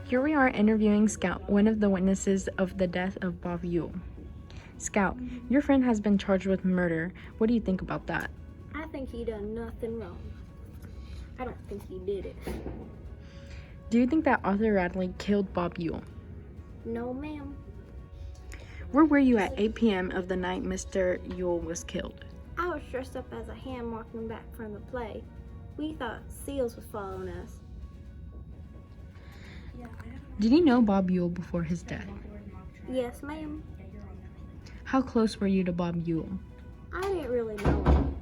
Here we are interviewing Scout, one of the witnesses of the death of Bob Yule. Scout, your friend has been charged with murder. What do you think about that? I think he done nothing wrong. I don't think he did it. Do you think that Arthur Radley killed Bob Yule? No, ma'am. Where were you at 8 p.m. of the night Mr. Yule was killed? I was dressed up as a ham walking back from the play. We thought seals was following us. Did you know Bob Yule before his death? Yes, ma'am. How close were you to Bob Yule? I didn't really know him.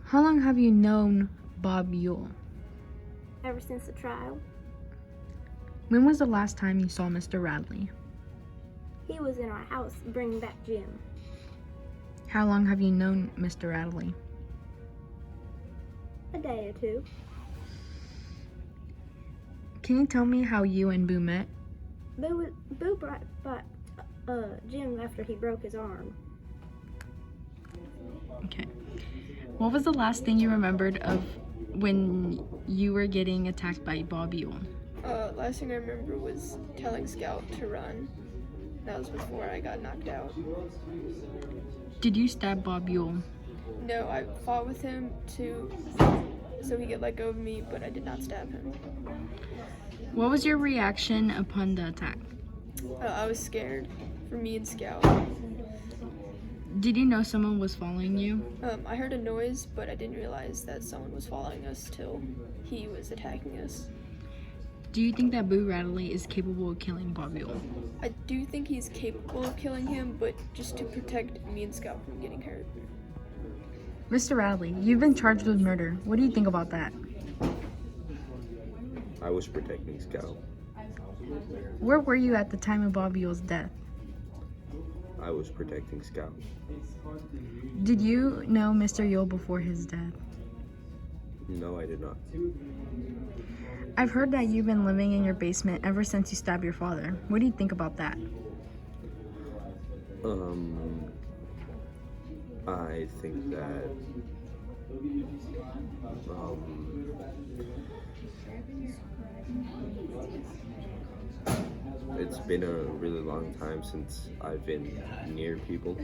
How long have you known Bob Yule? Ever since the trial. When was the last time you saw Mr. Radley? He was in our house bringing back Jim. How long have you known Mr. Radley? A day or two. Can you tell me how you and Boo met? Boo brought Jim after he broke his arm. Okay. What was the last thing you remembered of when you were getting attacked by Bob Yule? Last thing I remember was telling Scout to run. That was before I got knocked out. Did you stab Bob Yule? No, I fought with him so he could let go of me, but I did not stab him. What was your reaction upon the attack? I was scared for me and Scout. Did you know someone was following you? I heard a noise, but I didn't realize that someone was following us till he was attacking us. Do you think that Boo Radley is capable of killing Bob Yule? I do think he's capable of killing him, but just to protect me and Scout from getting hurt. Mr. Radley, you've been charged with murder. What do you think about that? I was protecting Scout. Where were you at the time of Bob Yule's death? I was protecting Scout. Did you know Mr. Yule before his death? No, I did not. I've heard that you've been living in your basement ever since you stabbed your father. What do you think about that? I think that it's been a really long time since I've been near people.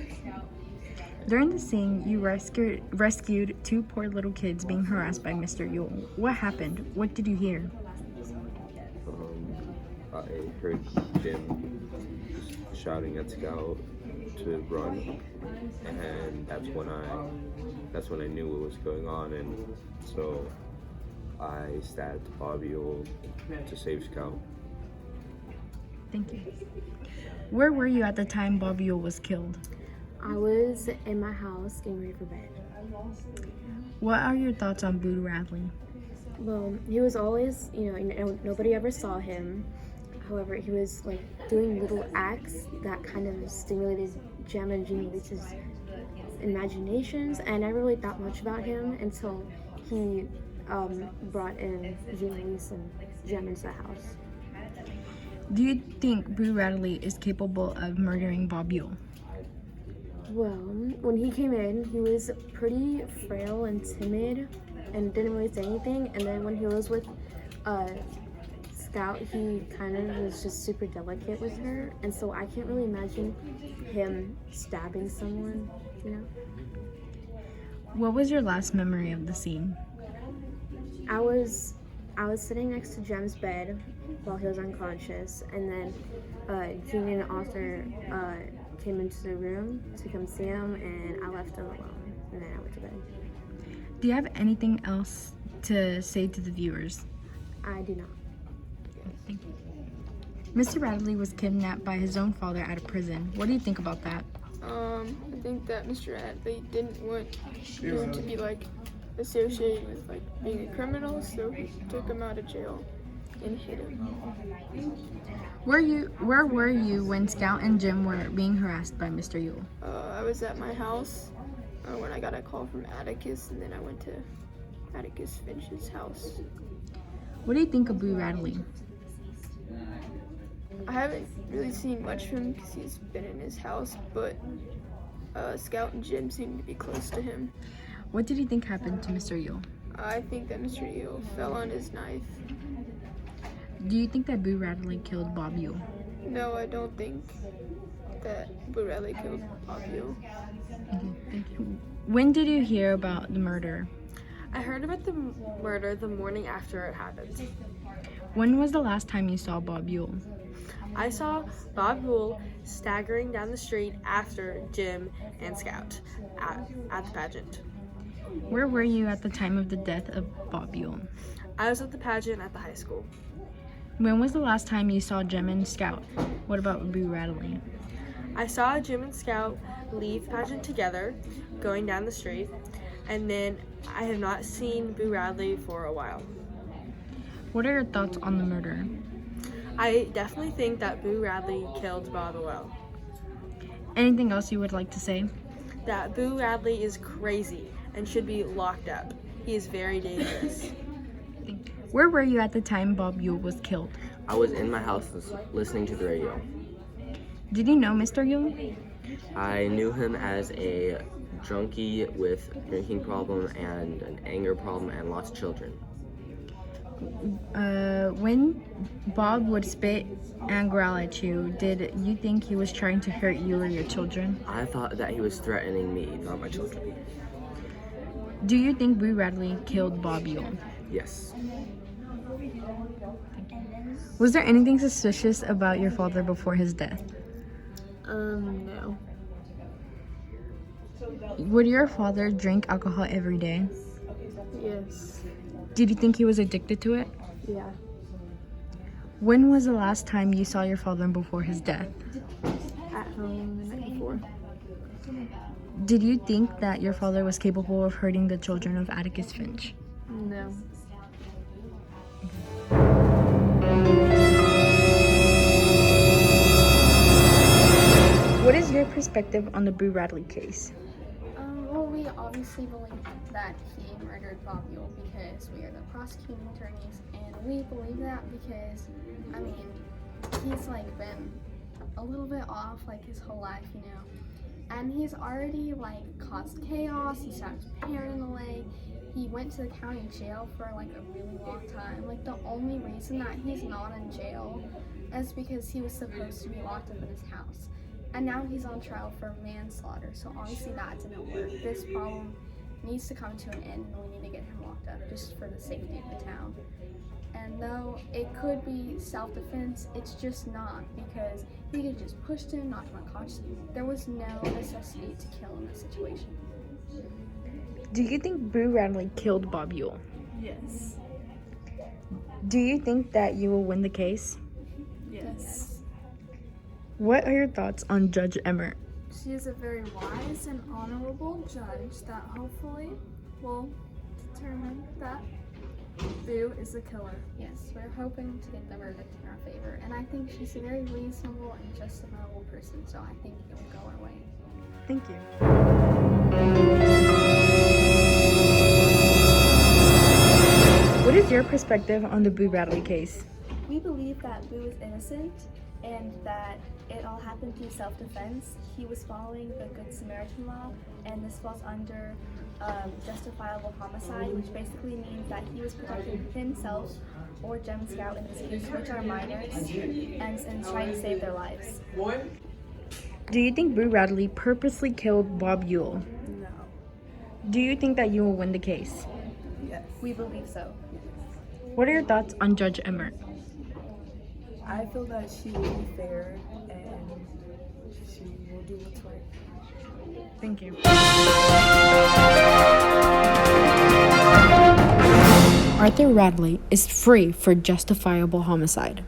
During the scene, you rescued two poor little kids being harassed by Mr. Yule. What happened? What did you hear? I heard Jim shouting at Scout to run, and that's when I knew what was going on, and so I stabbed Bob Yule to save Scout. Thank you. Where were you at the time Bob Yule was killed? I was in my house getting ready for bed. What are your thoughts on Boo Radley? Well, he was always, nobody ever saw him. However, he was like doing little acts that kind of stimulated Jem and Jean Reese's imaginations, and I really thought much about him until he brought in Jean Reese and Jem into the house. Do you think Boo Radley is capable of murdering Bob Yule? Well, when he came in, he was pretty frail and timid and didn't really say anything, and then when he was with Scout, he kind of was just super delicate with her, and so I can't really imagine him stabbing someone, What was your last memory of the scene? I was sitting next to Jem's bed while he was unconscious, and then Jean and Arthur came into the room to come see him, and I left him alone, and then I went to bed. Do you have anything else to say to the viewers? I do not. Thank you. Mr. Radley was kidnapped by his own father out of prison. What do you think about that? I think that Mr. Radley didn't want him to be associated with being a criminal, so he took him out of jail and hid him. Where were you when Scout and Jim were being harassed by Mr. Yule? I was at my house when I got a call from Atticus, and then I went to Atticus Finch's house. What do you think of Boo Radley? I haven't really seen much of him because he's been in his house, but Scout and Jim seem to be close to him. What did you think happened to Mr. Yule? I think that Mr. Yule fell on his knife. Do you think that Boo Radley killed Bob Yule? No, I don't think that Boo Radley killed Bob Yule. Okay, thank you. When did you hear about the murder? I heard about the murder the morning after it happened. When was the last time you saw Bob Yule? I saw Bob Yule staggering down the street after Jim and Scout at the pageant. Where were you at the time of the death of Bob Yule? I was at the pageant at the high school. When was the last time you saw Jim and Scout? What about Boo Radley? I saw Jim and Scout leave the pageant together, going down the street, and then I have not seen Boo Radley for a while. What are your thoughts on the murder? I definitely think that Boo Radley killed Bob Yule. Anything else you would like to say? That Boo Radley is crazy and should be locked up. He is very dangerous. Where were you at the time Bob Yule was killed? I was in my house listening to the radio. Did you know Mr. Yule? I knew him as a junkie with a drinking problem and an anger problem and lots of children. When Bob would spit and growl at you, did you think he was trying to hurt you or your children? I thought that he was threatening me, not my children. Do you think Boo Radley killed Bob Yule? Yes. Was there anything suspicious about your father before his death? No. Would your father drink alcohol every day? Yes. Did you think he was addicted to it? Yeah. When was the last time you saw your father before his death? At home the night before. Did you think that your father was capable of hurting the children of Atticus Finch? No. What is your perspective on the Boo Radley case? Well, we obviously believe that he murdered Bob Yule because we are the prosecuting attorneys, and we believe that because, I mean, he's like been a little bit off like his whole life, you know, and he's already like caused chaos. He started parent away. He went to the county jail for like a really long time. Like the only reason that he's not in jail is because he was supposed to be locked up in his house. And now he's on trial for manslaughter, so obviously that didn't work. This problem needs to come to an end, and we need to get him locked up just for the safety of the town. And though it could be self-defense, it's just not, because he could just pushed him, knocked him unconscious. There was no necessity to kill in this situation. Do you think Boo Radley killed Bob Yule? Yes. Do you think that you will win the case? Yes. What are your thoughts on Judge Emmert? She is a very wise and honorable judge that hopefully will determine that Boo is the killer. Yes, we're hoping to get the verdict in our favor, and I think she's a very reasonable and justifiable person, so I think it will go our way. Thank you. What is your perspective on the Boo Radley case? We believe that Boo is innocent and that it all happened through self-defense. He was following the Good Samaritan law, and this falls under justifiable homicide, which basically means that he was protecting himself or Gem Scout in this case, which are minors, and trying to save their lives. Do you think Boo Radley purposely killed Bob Yule? No. Do you think that you will win the case? Yes. We believe so. What are your thoughts on Judge Emmert? I feel that she will be fair and she will do what's right. Thank you. Arthur Radley is free for justifiable homicide.